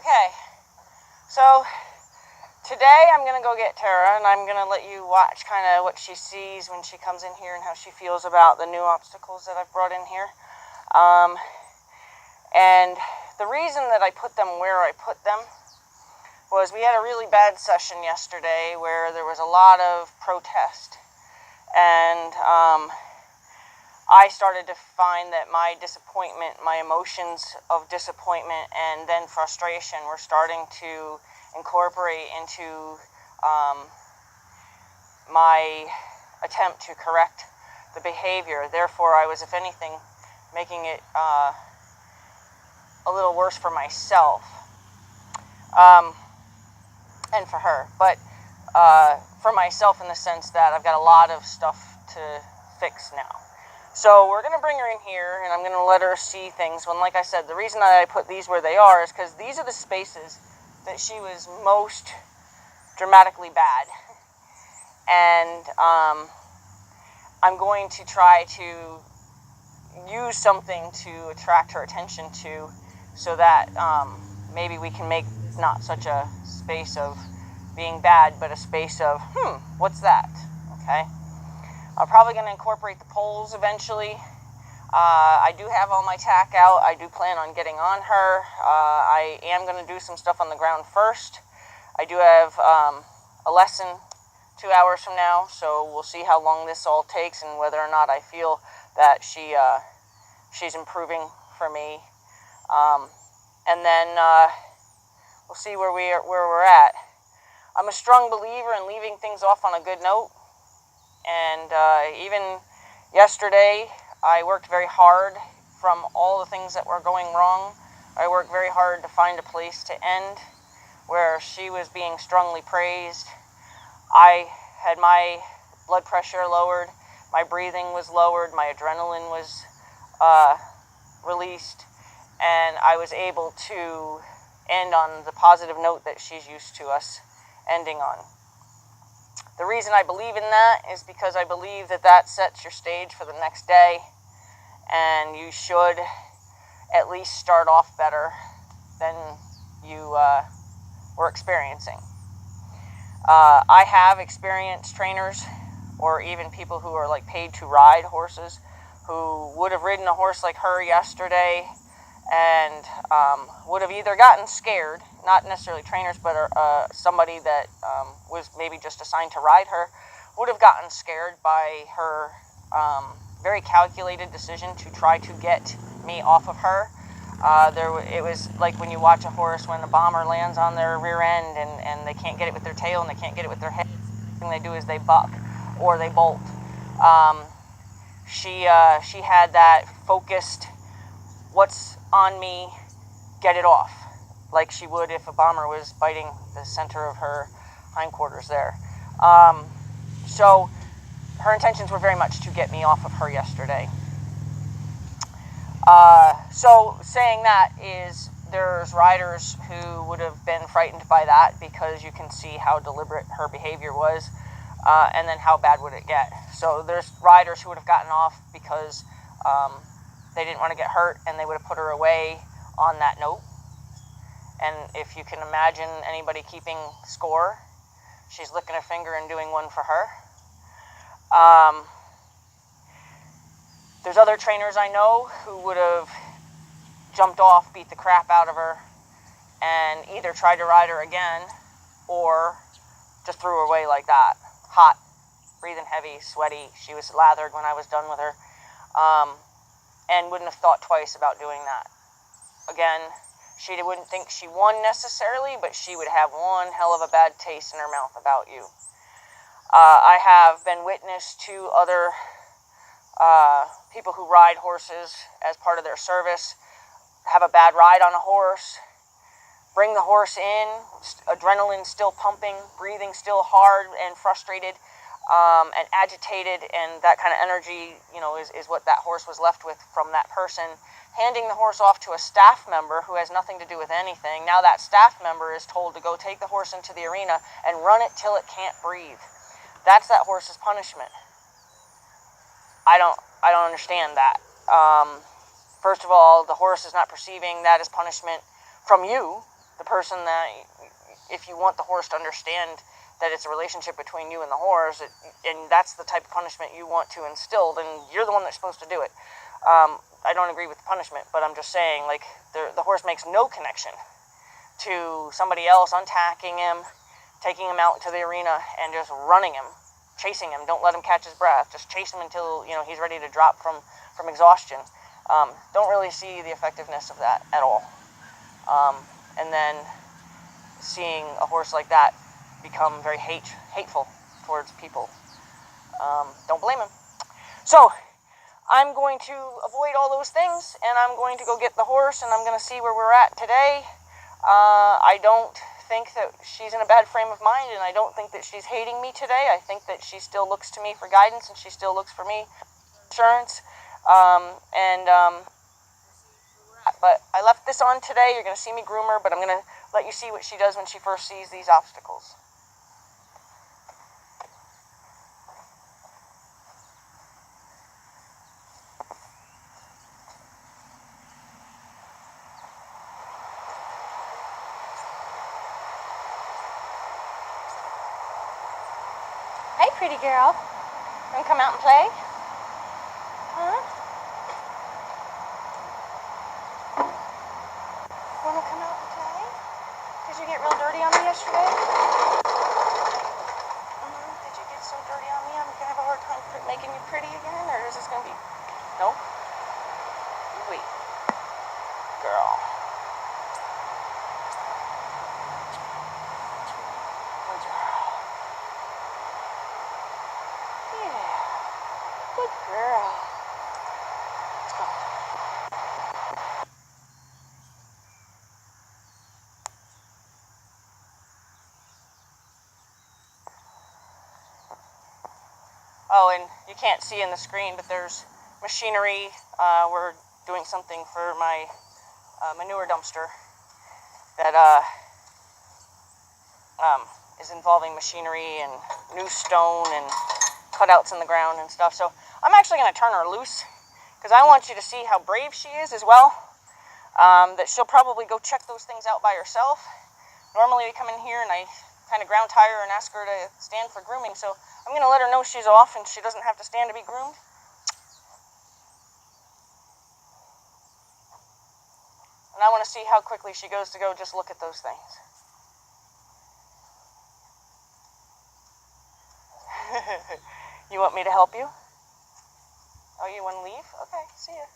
Okay, so today I'm going to go get Tara, and I'm going to let you watch kind of what she sees when she comes in here and how she feels about the new obstacles that I've brought in here. And the reason that I put them where I put them was we had a really bad session yesterday where there was a lot of protest, and I started to find that my disappointment, my emotions of disappointment and then frustration were starting to incorporate into my attempt to correct the behavior. Therefore, I was, if anything, making it a little worse for myself and for her. But for myself in the sense that I've got a lot of stuff to fix now. So we're going to bring her in here, and I'm going to let her see things. When, like I said, the reason that I put these where they are is because these are the spaces that she was most dramatically bad. And I'm going to try to use something to attract her attention to, so that maybe we can make not such a space of being bad, but a space of, what's that? Okay. I'm probably going to incorporate the poles eventually. I do have all my tack out. I do plan on getting on her. I am going to do some stuff on the ground first. I do have a lesson 2 hours from now, so we'll see how long this all takes and whether or not I feel that she's improving for me. And then we'll see where we're at. I'm a strong believer in leaving things off on a good note. And even yesterday, I worked very hard from all the things that were going wrong. I worked very hard to find a place to end where she was being strongly praised. I had my blood pressure lowered, my breathing was lowered, my adrenaline was released, and I was able to end on the positive note that she's used to us ending on. The reason I believe in that is because I believe that that sets your stage for the next day, and you should at least start off better than you were experiencing. I have experienced trainers, or even people who are like paid to ride horses, who would have ridden a horse like her yesterday and would have either gotten scared, not necessarily trainers, but somebody that was maybe just assigned to ride her, would have gotten scared by her very calculated decision to try to get me off of her. It was like when you watch a horse when a bomber lands on their rear end and they can't get it with their tail and they can't get it with their head. The thing they do is they buck or they bolt. She had that focused, what's on me, get it off, like she would if a bomber was biting the center of her hindquarters there. So her intentions were very much to get me off of her yesterday. So saying that is, there's riders who would have been frightened by that because you can see how deliberate her behavior was, and then how bad would it get. So there's riders who would have gotten off because they didn't want to get hurt, and they would have put her away on that note. And if you can imagine anybody keeping score, she's licking her finger and doing one for her. There's other trainers I know who would have jumped off, beat the crap out of her, and either tried to ride her again or just threw her away like that. Hot, breathing heavy, sweaty. She was lathered when I was done with her. And wouldn't have thought twice about doing that. Again, she wouldn't think she won necessarily, but she would have one hell of a bad taste in her mouth about you. I have been witness to other people who ride horses as part of their service have a bad ride on a horse, bring the horse in, adrenaline still pumping, breathing still hard and frustrated, and agitated, and that kind of energy, is what that horse was left with from that person. Handing the horse off to a staff member who has nothing to do with anything. Now that staff member is told to go take the horse into the arena and run it till it can't breathe. That's that horse's punishment. I don't understand that. First of all, the horse is not perceiving that as punishment from you. the person that, if you want the horse to understand that it's a relationship between you and the horse, and that's the type of punishment you want to instill, then you're the one that's supposed to do it. I don't agree with the punishment, but I'm just saying, like, the horse makes no connection to somebody else untacking him, taking him out to the arena, and just running him, chasing him. Don't let him catch his breath. Just chase him until, he's ready to drop from exhaustion. Don't really see the effectiveness of that at all. And then seeing a horse like that become very hateful towards people. Don't blame him. So I'm going to avoid all those things, and I'm going to go get the horse, and I'm going to see where we're at today. I don't think that she's in a bad frame of mind, and I don't think that she's hating me today. I think that she still looks to me for guidance, and she still looks for me insurance. But I left this on today. You're going to see me groom her, but I'm going to let you see what she does when she first sees these obstacles. Hey, pretty girl. Want to come out and play? Huh? Want to come out and play? Did you get real dirty on me yesterday? Did you get so dirty on me I'm going to have a hard time making you pretty again? Or is this going to be... No? Wait. Girl. Good girl. Yeah. Good girl. Let's go. Oh, and you can't see in the screen, but there's machinery. We're doing something for my manure dumpster that is involving machinery and new stone and cutouts in the ground and stuff. So I'm actually going to turn her loose because I want you to see how brave she is as well. That she'll probably go check those things out by herself. Normally we come in here and I kind of ground tie her and ask her to stand for grooming. So I'm going to let her know she's off and she doesn't have to stand to be groomed. And I want to see how quickly she goes to go just look at those things. You want me to help you? Oh, you want to leave? Okay, see ya.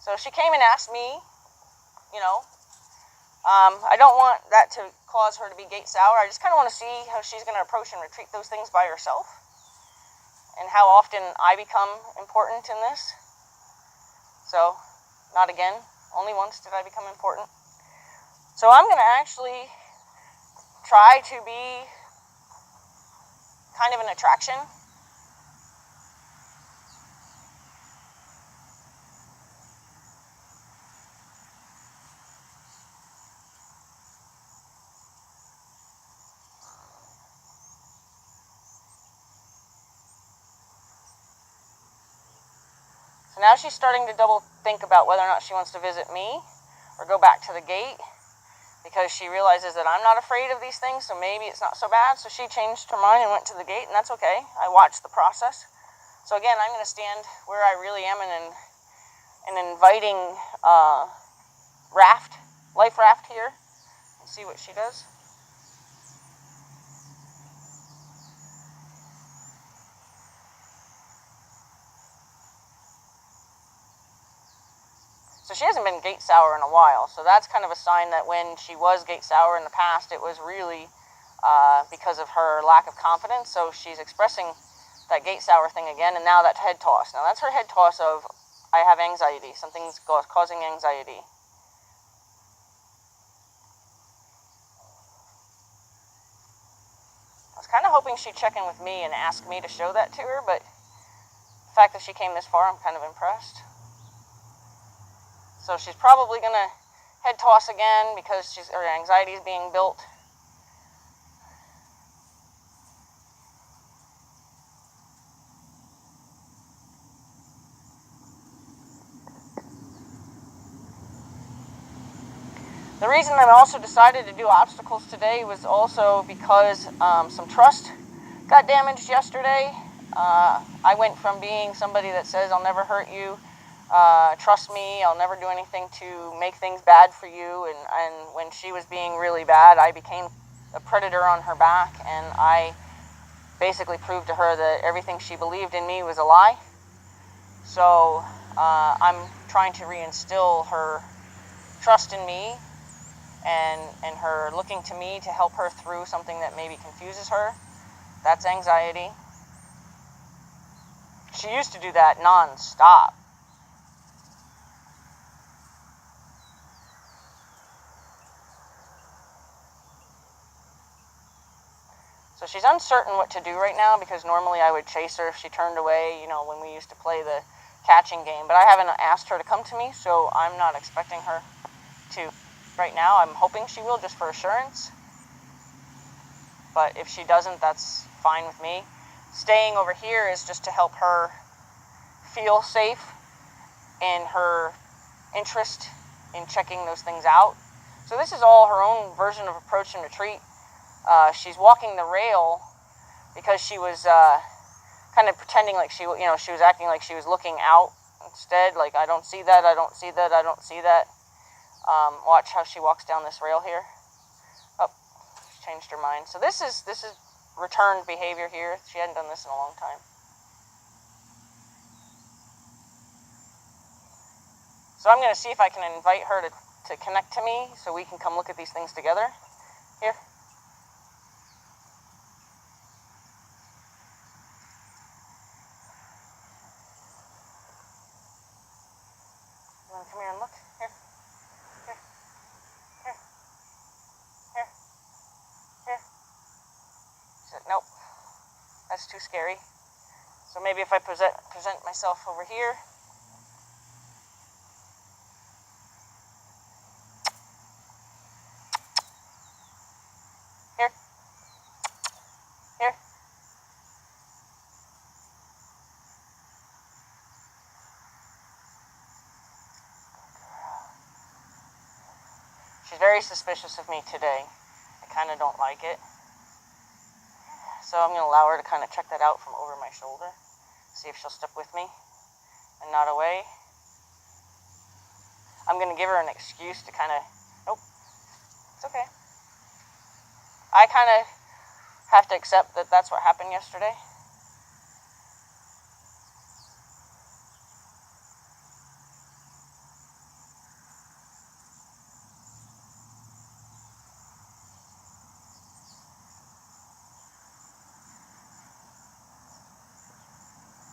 So she came and asked me, I don't want that to cause her to be gate sour. I just kind of want to see how she's going to approach and retreat those things by herself, and how often I become important in this. So, not again. Only once did I become important. So I'm going to actually try to be kind of an attraction. So now she's starting to double think about whether or not she wants to visit me or go back to the gate, because she realizes that I'm not afraid of these things, so maybe it's not so bad. So she changed her mind and went to the gate, and that's okay. I watched the process. So again, I'm going to stand where I really am in an inviting life raft here, and see what she does. So she hasn't been gate sour in a while, so that's kind of a sign that when she was gate sour in the past, it was really because of her lack of confidence. So she's expressing that gate sour thing again, and now that head toss. Now that's her head toss of, I have anxiety, something's causing anxiety. I was kind of hoping she'd check in with me and ask me to show that to her, but the fact that she came this far, I'm kind of impressed. So she's probably going to head toss again because her anxiety is being built. The reason I also decided to do obstacles today was also because some trust got damaged yesterday. I went from being somebody that says, I'll never hurt you, trust me, I'll never do anything to make things bad for you, and when she was being really bad, I became a predator on her back, and I basically proved to her that everything she believed in me was a lie. So I'm trying to reinstill her trust in me and her looking to me to help her through something that maybe confuses her. That's anxiety. She used to do that non-stop. So she's uncertain what to do right now, because normally I would chase her if she turned away, you know, when we used to play the catching game. But I haven't asked her to come to me, so I'm not expecting her to right now. I'm hoping she will, just for assurance. But if she doesn't, that's fine with me. Staying over here is just to help her feel safe in her interest in checking those things out. So this is all her own version of approach and retreat. She's walking the rail because she was kind of pretending like she was acting like she was looking out instead. Like, I don't see that, I don't see that, I don't see that. Watch how she walks down this rail here. Oh, she's changed her mind. So this is returned behavior here. She hadn't done this in a long time. So I'm going to see if I can invite her to connect to me so we can come look at these things together. Here. You want to come here and look? Here. Here. Here. Here. Here. She said, nope. That's too scary. So maybe if I present myself over here. Here. Here. She's very suspicious of me today. I kind of don't like it. So I'm going to allow her to kind of check that out from over my shoulder. See if she'll step with me and not away. I'm going to give her an excuse to kind of, nope, it's okay. I kind of have to accept that that's what happened yesterday.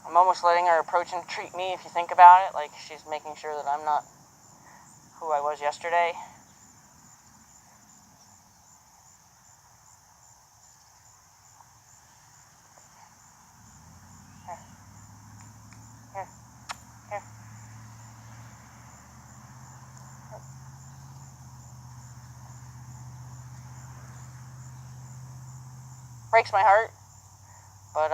I'm almost letting her approach and treat me, if you think about it, like she's making sure that I'm not who I was yesterday. Here. Here. Here. Breaks my heart, but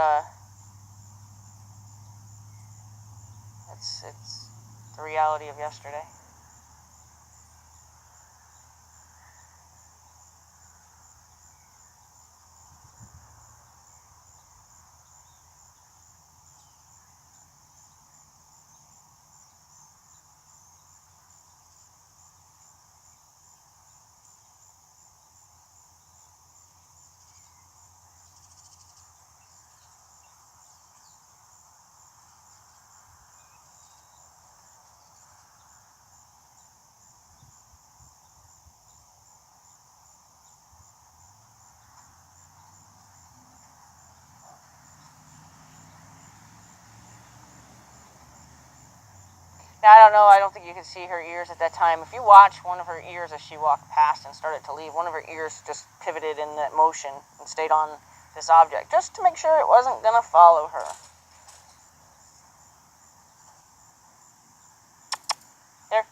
it's the reality of yesterday. Now, I don't know, I don't think you could see her ears at that time. If you watch one of her ears as she walked past and started to leave, one of her ears just pivoted in that motion and stayed on this object, just to make sure it wasn't going to follow her. Here.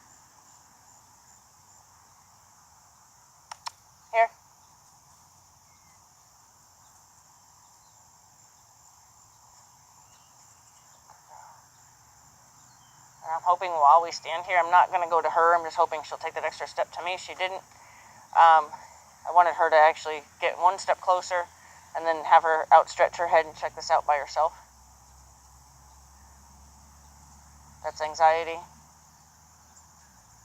Here. I'm hoping while we stand here, I'm not going to go to her. I'm just hoping she'll take that extra step to me. She didn't. I wanted her to actually get one step closer and then have her outstretch her head and check this out by herself. That's anxiety.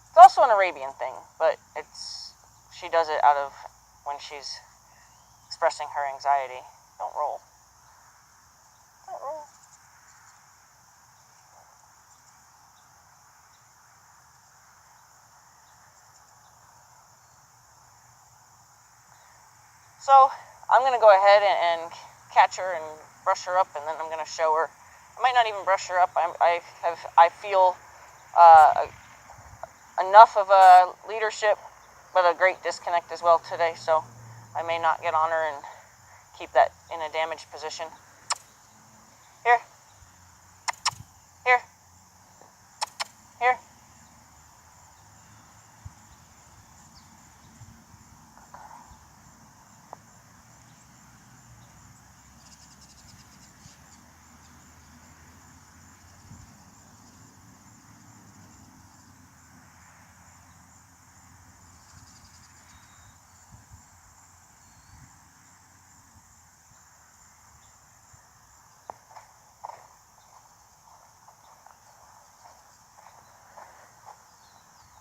It's also an Arabian thing, but she does it out of when she's expressing her anxiety. Don't roll. Don't roll. So I'm going to go ahead and catch her and brush her up, and then I'm going to show her. I might not even brush her up. I feel enough of a leadership, but a great disconnect as well today, so I may not get on her and keep that in a damaged position. Here. Here. Here.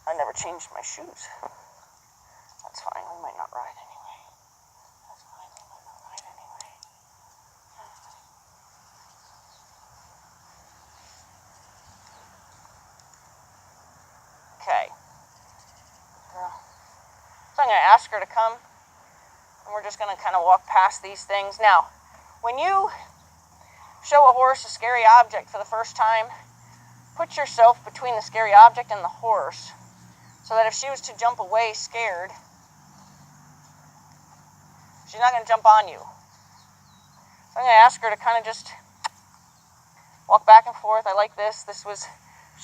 I never changed my shoes. That's fine, we might not ride anyway. That's fine, we might not ride anyway. Okay. So I'm going to ask her to come, and we're just going to kind of walk past these things. Now, when you show a horse a scary object for the first time, put yourself between the scary object and the horse, so that if she was to jump away scared, she's not going to jump on you. So I'm going to ask her to kind of just walk back and forth. I like this.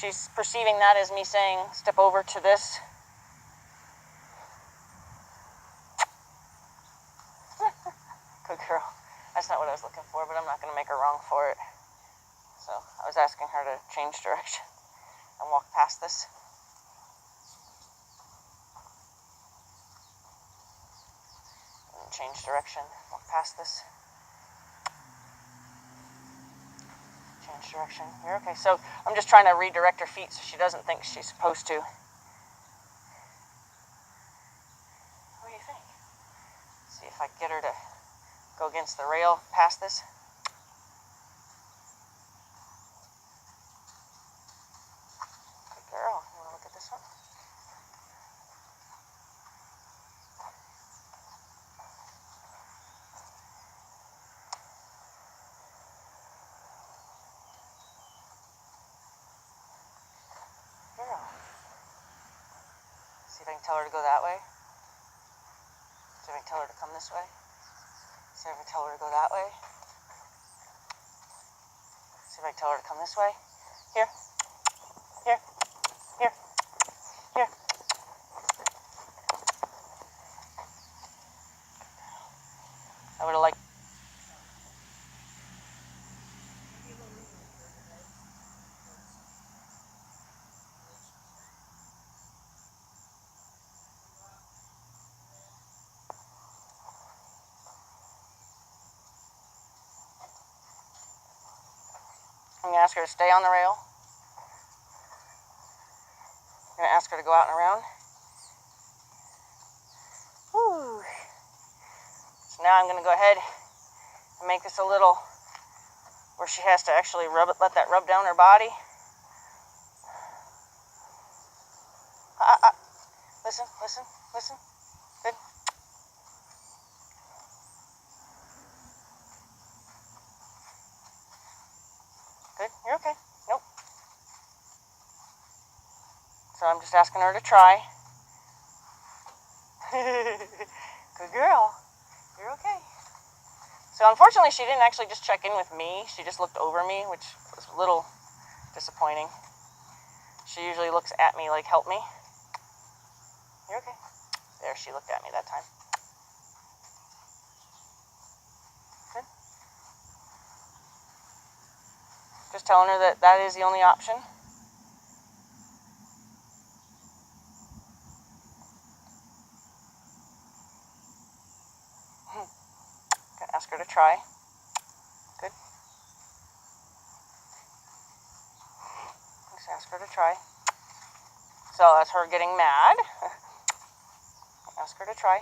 She's perceiving that as me saying, step over to this. Good girl. That's not what I was looking for, but I'm not going to make her wrong for it. So I was asking her to change direction and walk past this. And change direction, walk past this. Change direction. You're okay. So I'm just trying to redirect her feet so she doesn't think she's supposed to. What do you think? See if I can get her to go against the rail past this. Good girl. You want to look at this one? Girl. See if I can tell her to go that way. See if I can tell her to come this way. See if I can tell her to go that way. See if I can tell her to come this way. Here. Here. Here. Here. I would have liked. I'm going to ask her to stay on the rail. I'm going to ask her to go out and around. Woo. So now I'm going to go ahead and make this a little where she has to actually let that rub down her body. Listen, listen, listen. Good. Good. You're okay. Nope. So I'm just asking her to try. Good girl. You're okay. So unfortunately, she didn't actually just check in with me. She just looked over me, which was a little disappointing. She usually looks at me like, help me. You're okay. There, she looked at me that time. Good. Just telling her that that is the only option. ask her to try. Good. Just ask her to try. So that's her getting mad. Ask her to try.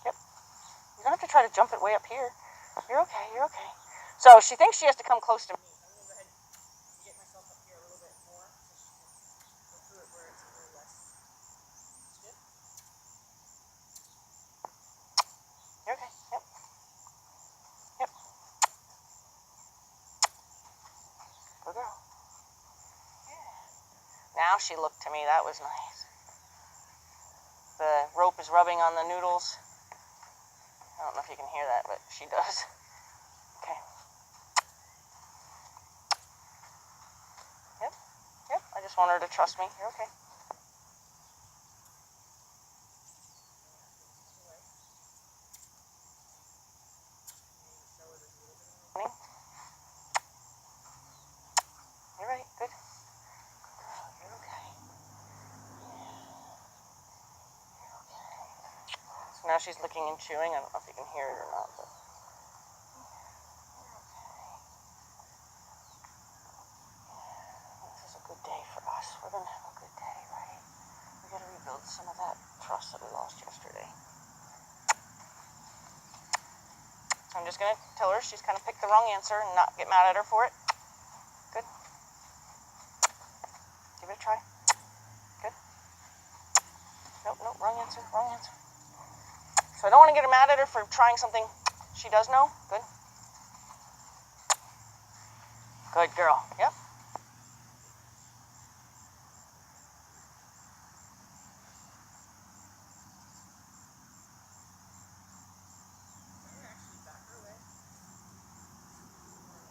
Yep. You don't have to try to jump it way up here. You're okay, you're okay. So she thinks she has to come close to me. I'm going to go ahead and get myself up here a little bit more so she can go through it where it's a little less stiff. You're okay, yep. Yep. Good girl. Yeah. Now she looked to me, that was nice. The rope is rubbing on the noodles. I don't know if you can hear that, but she does. Okay. Yep, yep, I just want her to trust me. You're okay. You're right, good. You're okay. So now she's licking and chewing. I don't know if you can hear it or not, but this is a good day for us. We're going to have a good day, right? We got to rebuild some of that trust that we lost yesterday. So I'm just going to tell her she's kind of picked the wrong answer and not get mad at her for it. Good. Give it a try. Good. Nope, nope, wrong answer, wrong answer. So I don't want to get her mad at her for trying something she does know. Good. Good girl. Yep.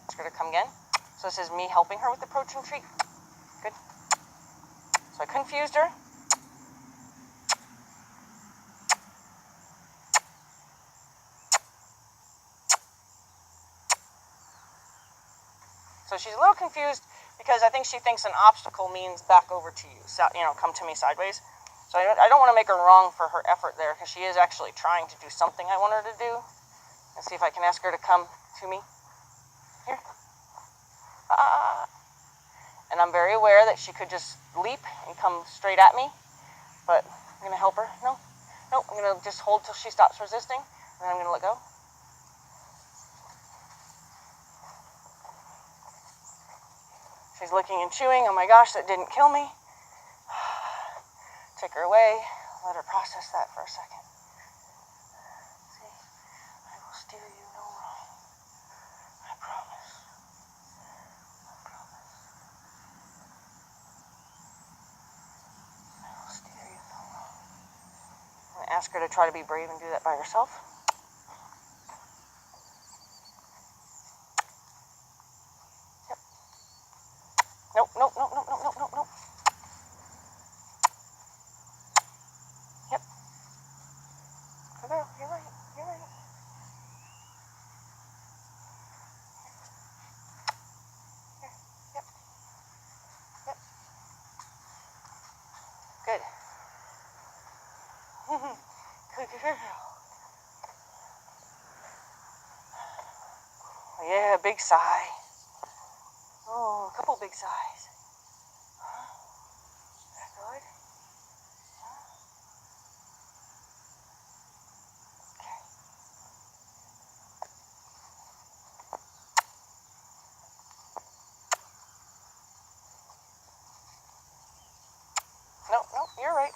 Ask her to come again. So this is me helping her with the approach and retreat. Good. So I confused her. So she's a little confused because I think she thinks an obstacle means back over to you. So, come to me sideways. So I don't want to make her wrong for her effort there because she is actually trying to do something I want her to do. Let's see if I can ask her to come to me. Here. And I'm very aware that she could just leap and come straight at me. But I'm going to help her. No. I'm going to just hold till she stops resisting. And then I'm going to let go. She's licking and chewing. Oh my gosh, that didn't kill me. Take her away. Let her process that for a second. See, I will steer you no wrong. I promise. I promise. I will steer you no wrong. I'm going to ask her to try to be brave and do that by herself. Nope. Yep. Good girl, you're right. Here, yep. Good. Good girl. Yeah, big sigh. Oh, a couple big sighs. Is that good? Okay. Nope, you're right.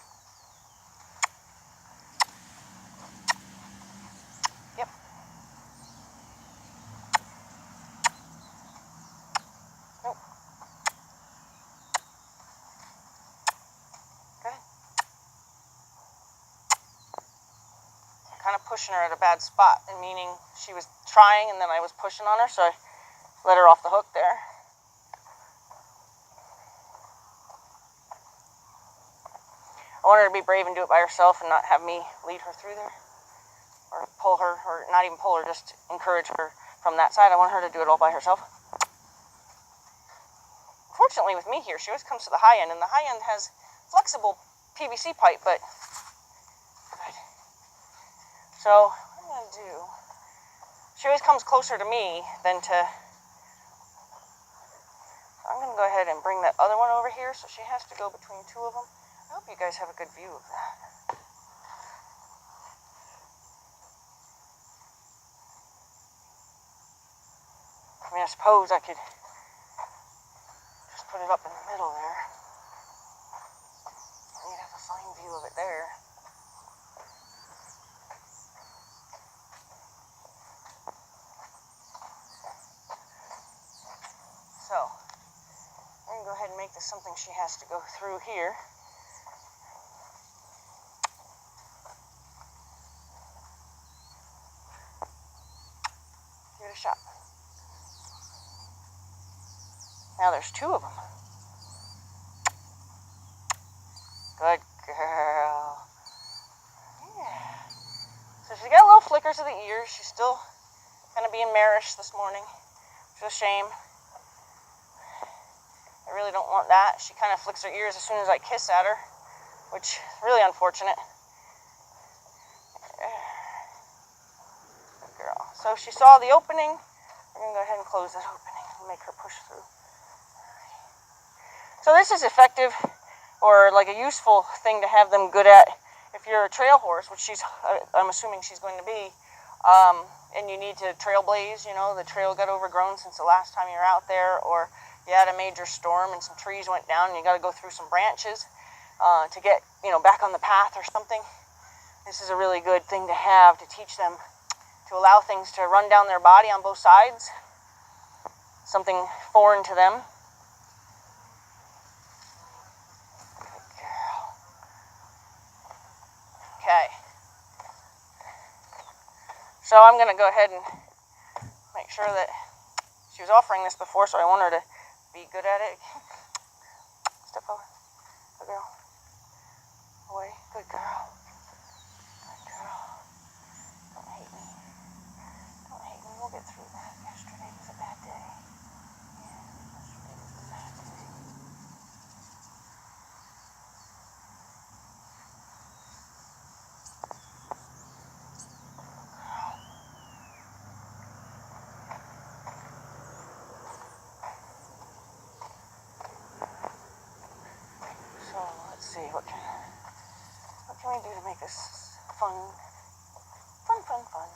Yep. Nope. Good. Kind of pushing her at a bad spot, and meaning she was trying and then I was pushing on her, so I let her off the hook there. I want her to be brave and do it by herself and not have me lead her through there. Or pull her, or not even pull her, just encourage her from that side. I want her to do it all by herself. unfortunately with me here, she always comes to the high end, and the high end has flexible PVC pipe, but good. So what I'm going to do, she always comes closer to me than to, I'm going to go ahead and bring that other one over here, so she has to go between two of them. I hope you guys have a good view of that. I mean, I suppose I could just put it up in the middle there. And you'd have a fine view of it there. So, I'm going to go ahead and make this something she has to go through here. Give it a shot. Now there's two of them. Good girl. Yeah. So she's got little flickers of the ears. She's still kind of being marish this morning, which is a shame. I really don't want that. She kind of flicks her ears as soon as I kiss at her, which is really unfortunate. Good girl. So she saw the opening. We're going to go ahead and close that opening and make her push through. So this is effective, or like a useful thing to have them good at if you're a trail horse, which I'm assuming she's going to be, and you need to trailblaze, you know, the trail got overgrown since the last time you were out there, or you had a major storm and some trees went down and you got to go through some branches to get, you know, back on the path or something. This is a really good thing to have to teach them to allow things to run down their body on both sides, something foreign to them. Okay, so I'm going to go ahead and make sure that she was offering this before, so I want her to be good at it. Step over. Good girl. Away. Good girl. Good girl. Don't hate me. Don't hate me. We'll get through that. Yesterday was a bad day. Yeah, yesterday was a bad day. So let's see, what can we do to make this fun? Fun, fun, fun.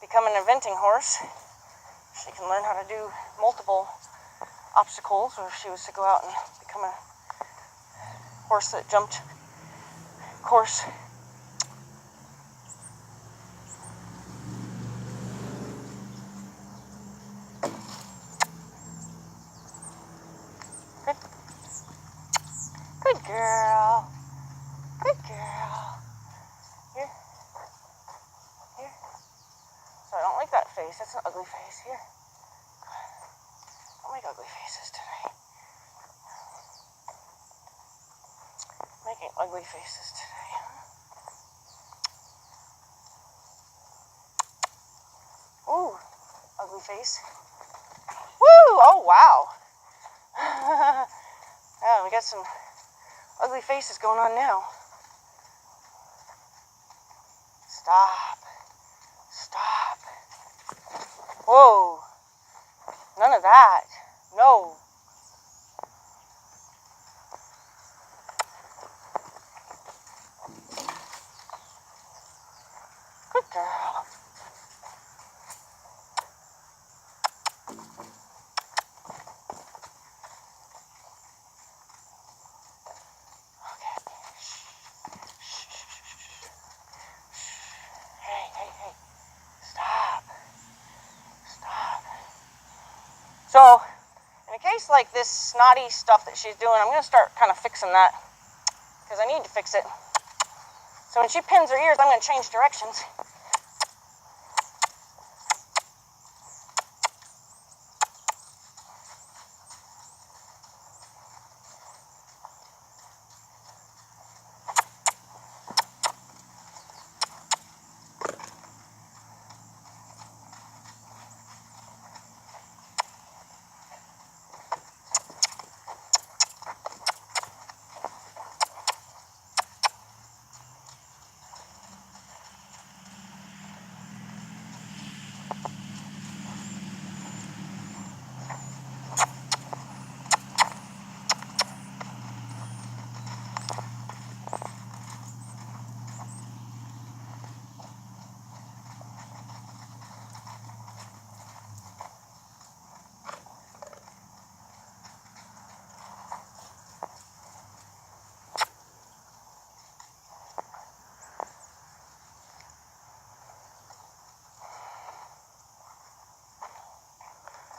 Become an eventing horse, she can learn how to do multiple obstacles, or if she was to go out and become a horse that jumped course. Good. Good girl. Good girl. Here. Here. So I don't like that face. That's an ugly face. Here. Don't make ugly faces today. Making ugly faces today, huh? Ooh, ugly face. Woo! Oh, wow. Yeah, we got some ugly faces going on now. Stop. Stop. Whoa. None of that. No. Good girl. Hey, hey, hey. Stop. Stop. So in a case like this snotty stuff that she's doing, I'm going to start kind of fixing that because I need to fix it. So when she pins her ears, I'm going to change directions.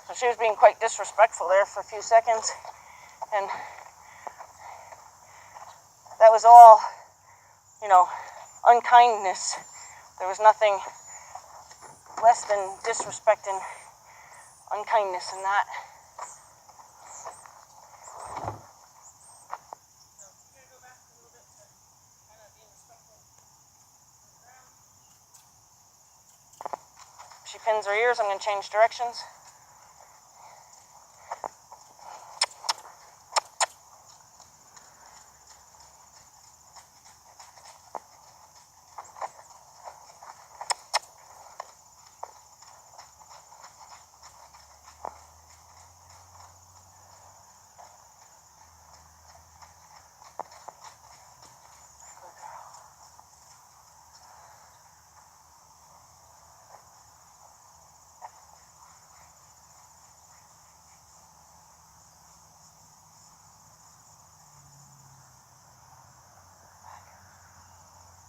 So she was being quite disrespectful there for a few seconds, and that was all, you know, unkindness. There was nothing less than disrespect and unkindness in that. She pins her ears, I'm going to change directions.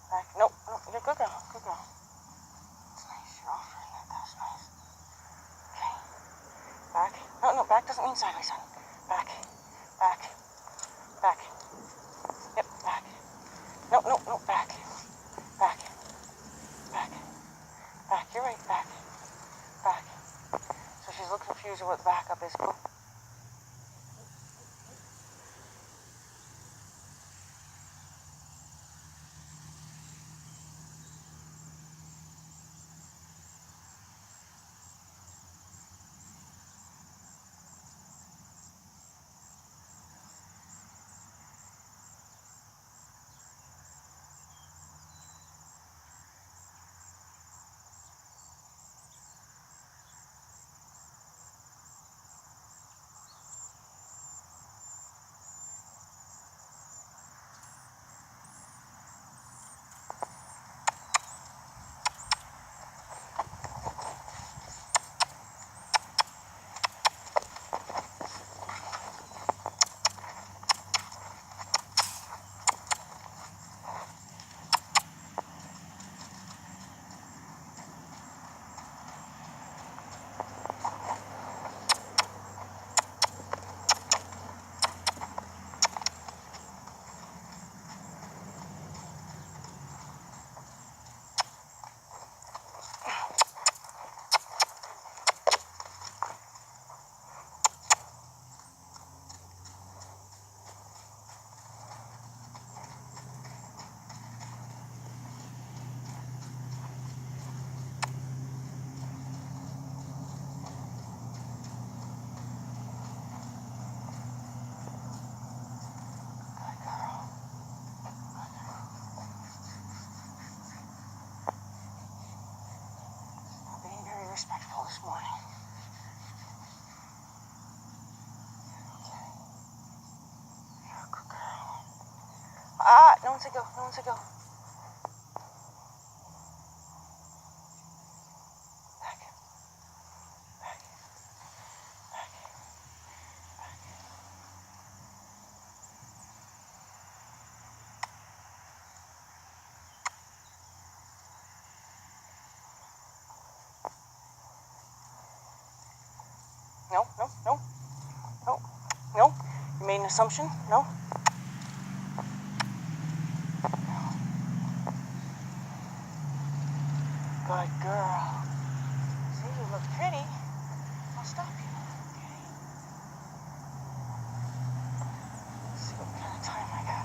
Back. Nope, nope, you're good girl, good girl. That's nice, you're offering that, that's nice. Okay, back. No, back doesn't mean sideways, son. Back, back, back. Yep, back. No, back, back, back, back. You're right, back, back. So she's looking confused with what back up is. Go. Respectful this morning. Okay. You're a good girl. No one say go. No one say go. Back. Back. Back. Back. No. assumption? No? Good girl. See, you look pretty. I'll stop you. Okay. Let's see what kind of time I got.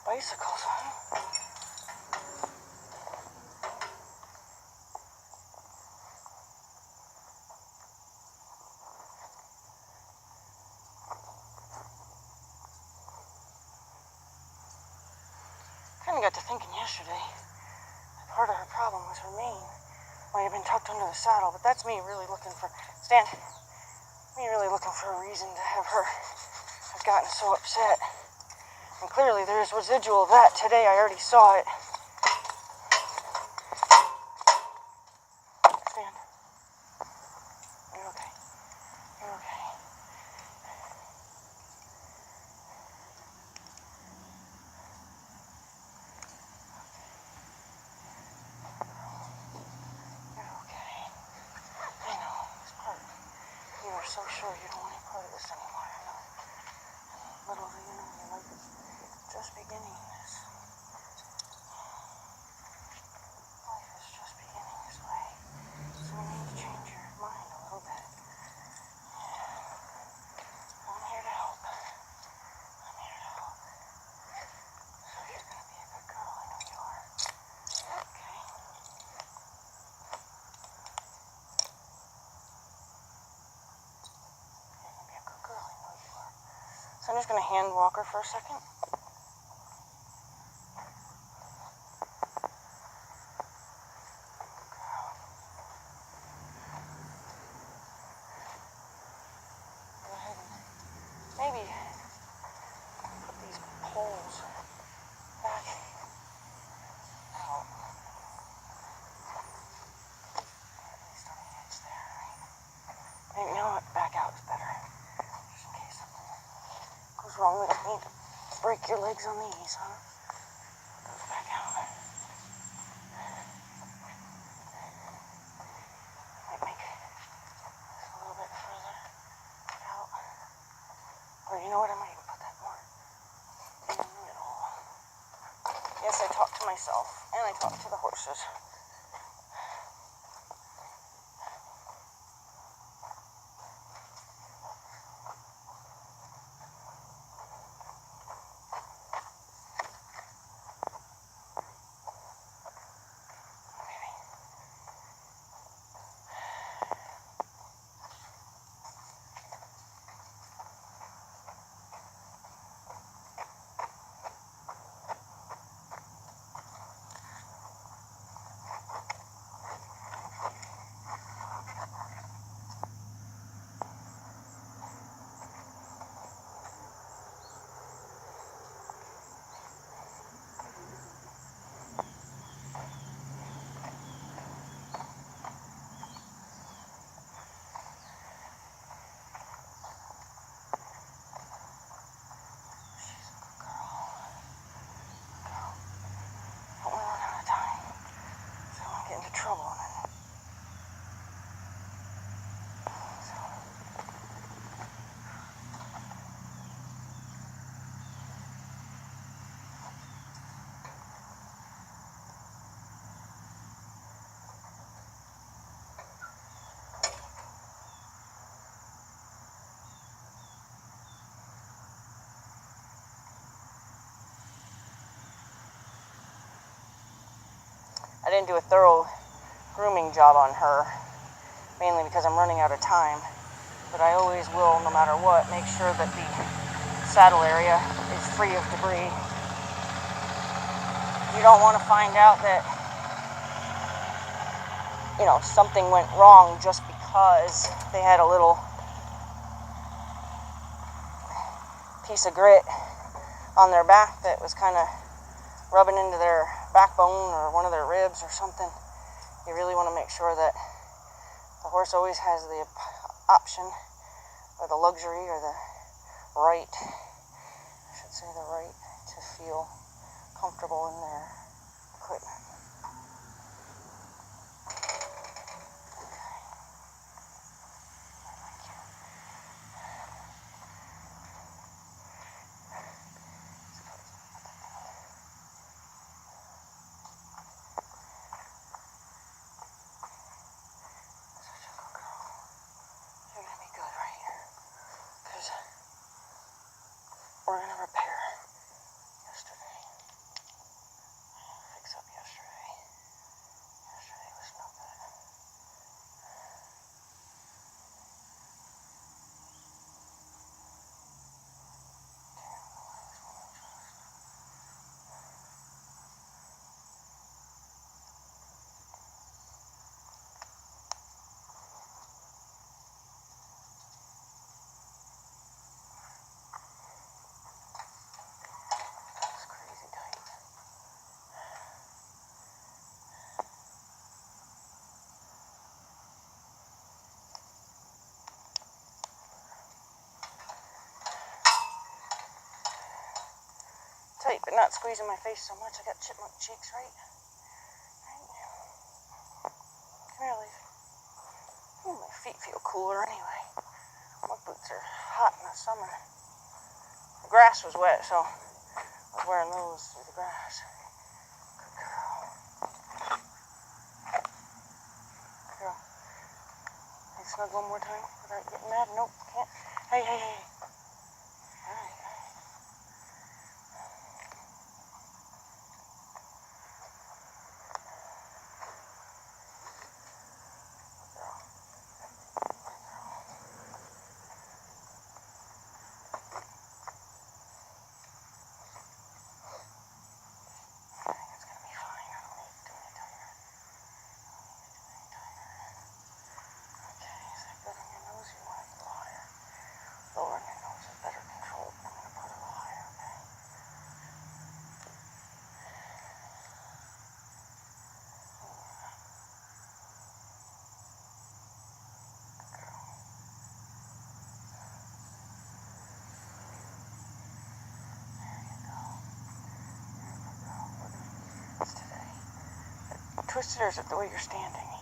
Bicycles, huh? Kind of got to thinking yesterday that part of her problem was her mane. Might have been tucked under the saddle, but that's me really looking for... Stan, me really looking for a reason to have her have gotten so upset. And clearly there's residual of that today. I already saw it. Stan, you're okay. You're okay. You're okay. I know, this part. You are so sure you don't want any part of this anymore. I know. Little do you know, your life is just beginning this. Life is just beginning this way. So you need to change your mind a little bit. I'm here to help. I'm here to help. So you're going to be a good girl. I know you are. Okay? You're going to be a good girl. I know you are. So I'm just going to hand walk her for a second. Go ahead and maybe put these poles back What's wrong with me? Break your legs on these, huh? Goes back out. Might make this a little bit further out. Or you know what? I might even put that more in the middle. Yes, I talk to myself, and I talk to the horses. Trouble. I didn't do a thorough grooming job on her, mainly because I'm running out of time. But I always will, no matter what, make sure that the saddle area is free of debris. You don't want to find out that, something went wrong just because they had a little piece of grit on their back that was kind of rubbing into their backbone or one of their ribs or something. You really want to make sure that the horse always has the option or the luxury or the right, I should say the right, to feel comfortable in their equipment. We're going to repair yesterday. Fix up yesterday. Yesterday was no good. Tight, but not squeezing my face so much. I got chipmunk cheeks, right? Come here, Leaf. Ooh, my feet feel cooler anyway. My boots are hot in the summer. The grass was wet, so I was wearing those through the grass. Good girl. Girl. Can you snug one more time without getting mad? Nope, can't. Hey, hey, hey. All right. Lord. twisted, or is it the way you're standing?